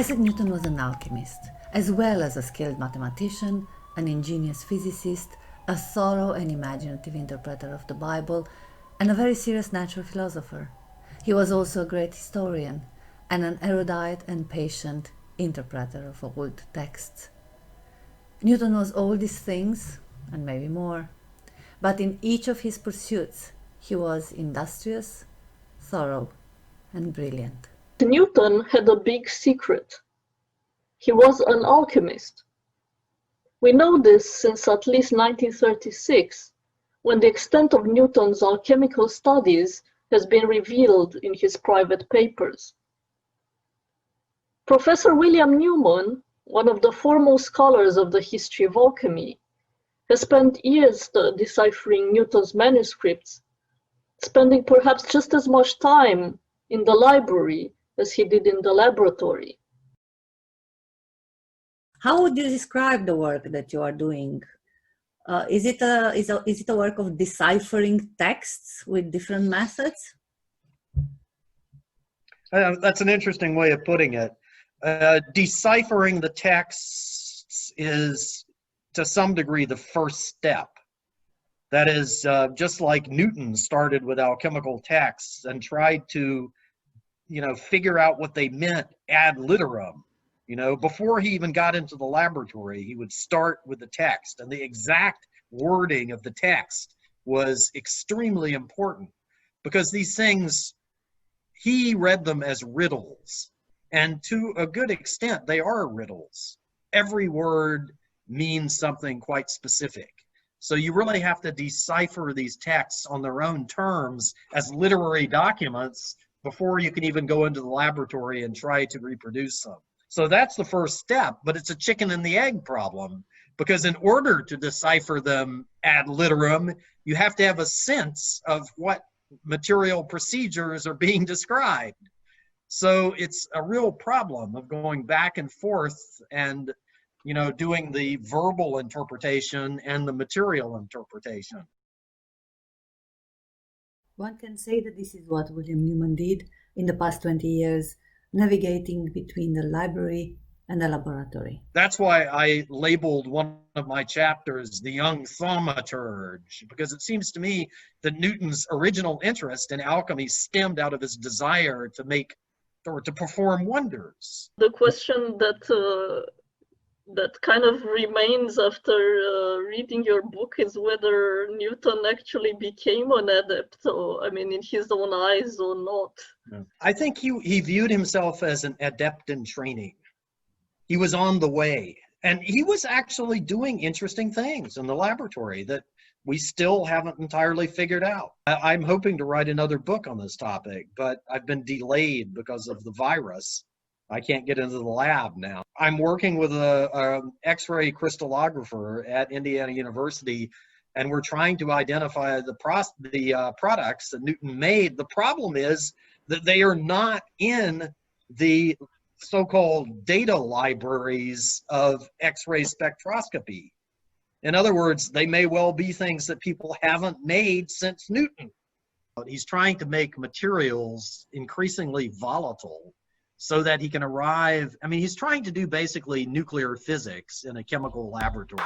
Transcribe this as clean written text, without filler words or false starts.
Isaac Newton was an alchemist, as well as a skilled mathematician, an ingenious physicist, a thorough and imaginative interpreter of the Bible, and a very serious natural philosopher. He was also a great historian and an erudite and patient interpreter of old texts. Newton was all these things, and maybe more, but in each of his pursuits he was industrious, thorough, and brilliant. Newton had a big secret. He was an alchemist. We know this since at least 1936, when the extent of Newton's alchemical studies has been revealed in his private papers. Professor William Newman, one of the foremost scholars of the history of alchemy, has spent years deciphering Newton's manuscripts, spending perhaps just as much time in the library as he did in the laboratory. How would you describe the work that you are doing? Is it a work of deciphering texts with different methods? That's an interesting way of putting it. Deciphering the texts is, to some degree, the first step. That is, just like Newton started with alchemical texts and tried to, figure out what they meant ad literam. Before he even got into the laboratory, he would start with the text, and the exact wording of the text was extremely important, because these things, he read them as riddles, and to a good extent, they are riddles. Every word means something quite specific. So you really have to decipher these texts on their own terms as literary documents before you can even go into the laboratory and try to reproduce them. So that's the first step, but it's a chicken and the egg problem, because in order to decipher them ad literam, you have to have a sense of what material procedures are being described. So it's a real problem of going back and forth and, doing the verbal interpretation and the material interpretation. One can say that this is what William Newman did in the past 20 years, navigating between the library and the laboratory. That's why I labeled one of my chapters the young thaumaturge, because it seems to me that Newton's original interest in alchemy stemmed out of his desire to make or to perform wonders. The question that kind of remains after reading your book is whether Newton actually became an adept, in his own eyes or not. I think he viewed himself as an adept in training. He was on the way, and he was actually doing interesting things in the laboratory that we still haven't entirely figured out. I'm hoping to write another book on this topic, but I've been delayed because of the virus. I can't get into the lab now. I'm working with an X-ray crystallographer at Indiana University, and we're trying to identify the products that Newton made. The problem is that they are not in the so-called data libraries of X-ray spectroscopy. In other words, they may well be things that people haven't made since Newton. He's trying to make materials increasingly volatile so that he can arrive, he's trying to do basically nuclear physics in a chemical laboratory.